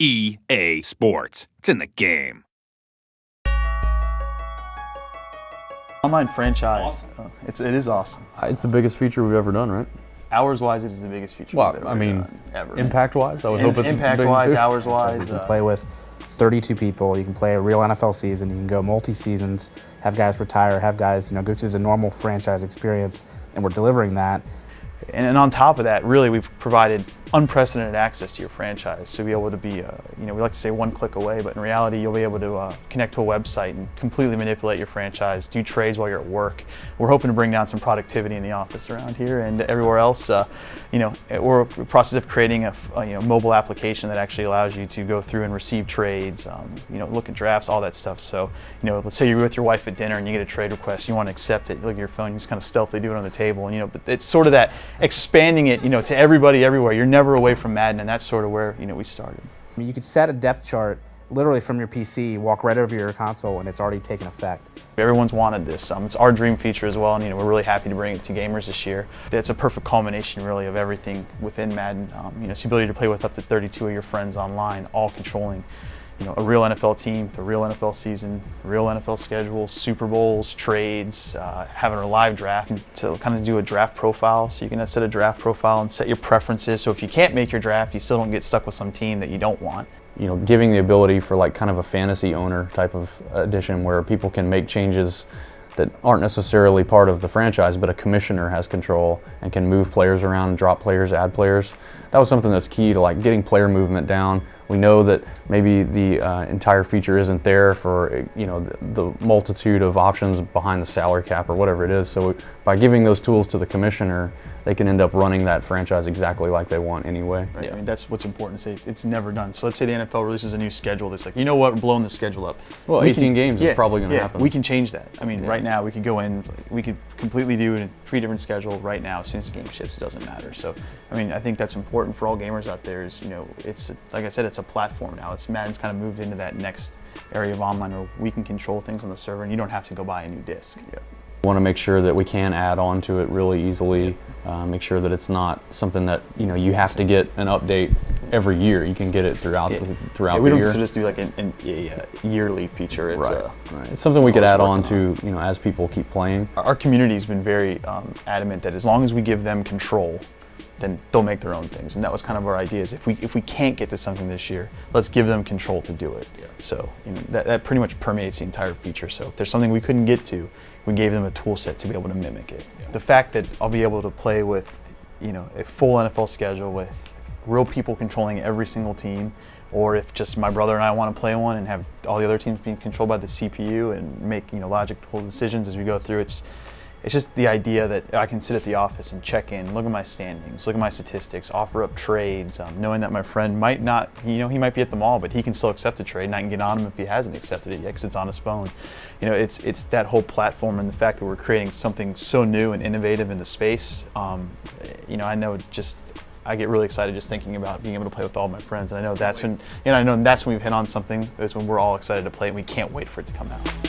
EA Sports. It's in the game. Online franchise, it is awesome. It's the biggest feature we've ever done, right? Hours-wise, it is the biggest feature Well, we've I ever mean, done, ever. impact-wise, I would hope it's impact-wise, big too. hours-wise. You can play with 32 people. You can play a real NFL season. You can go multi-seasons, have guys retire, have guys go through the normal franchise experience, and we're delivering that. And on top of that, really, we've provided unprecedented access to your franchise. So be able to be, we like to say one click away, but in reality, you'll be able to connect to a website and completely manipulate your franchise, do trades while you're at work. We're hoping to bring down some productivity in the office around here and everywhere else. We're in the process of creating a mobile application that actually allows you to go through and receive trades, look at drafts, all that stuff. So, let's say you're with your wife at dinner and you get a trade request, you want to accept it, you look at your phone, you just kind of stealthily do it on the table, and but it's sort of that expanding it, to everybody everywhere. You're never away from Madden, and that's sort of where we started. I mean, you could set a depth chart literally from your PC, walk right over your console, and it's already taken effect. Everyone's wanted this. It's our dream feature as well, and we're really happy to bring it to gamers this year. It's a perfect culmination, really, of everything within Madden. It's the ability to play with up to 32 of your friends online, all controlling a real NFL team, the real NFL season, real NFL schedule, Super Bowls, trades, having a live draft to kind of do a draft profile. So you can set a draft profile and set your preferences. So if you can't make your draft, you still don't get stuck with some team that you don't want. Giving the ability for kind of a fantasy owner type of edition where people can make changes that aren't necessarily part of the franchise, but a commissioner has control and can move players around, drop players, add players. That was something that's key to getting player movement down. We know that maybe the entire feature isn't there for the multitude of options behind the salary cap or whatever it is. So by giving those tools to the commissioner, they can end up running that franchise exactly like they want anyway. Right. Yeah. I mean, that's what's important to say. It's never done. So let's say the NFL releases a new schedule that's you know what, we're blowing the schedule up. Well, 18 games is probably going to happen. We can change that. I mean, right now we could go in, we could completely do a 3 different schedule right now. As soon as the game ships, it doesn't matter. So, I mean, I think that's important for all gamers out there is, it's, like I said, it's a platform now. Madden's kind of moved into that next area of online where we can control things on the server and you don't have to go buy a new disc. Yeah. We want to make sure that we can add on to it really easily, make sure that it's not something that you have to get an update every year. You can get it throughout the year. We don't consider this to be a yearly feature. It's, right. It's something we could add on to as people keep playing. Our community's been very adamant that as long as we give them control, then they'll make their own things. And that was kind of our idea is if we can't get to something this year, let's give them control to do it. Yeah. So that pretty much permeates the entire feature. So if there's something we couldn't get to, we gave them a tool set to be able to mimic it. Yeah. The fact that I'll be able to play with a full NFL schedule with real people controlling every single team, or if just my brother and I want to play one and have all the other teams being controlled by the CPU and make logical decisions as we go through, it's just the idea that I can sit at the office and check in, look at my standings, look at my statistics, offer up trades, knowing that my friend might not, he might be at the mall, but he can still accept a trade and I can get on him if he hasn't accepted it yet because it's on his phone. It's that whole platform and the fact that we're creating something so new and innovative in the space. I know I get really excited just thinking about being able to play with all my friends, and I know that's when, that's when we've hit on something, is when we're all excited to play and we can't wait for it to come out.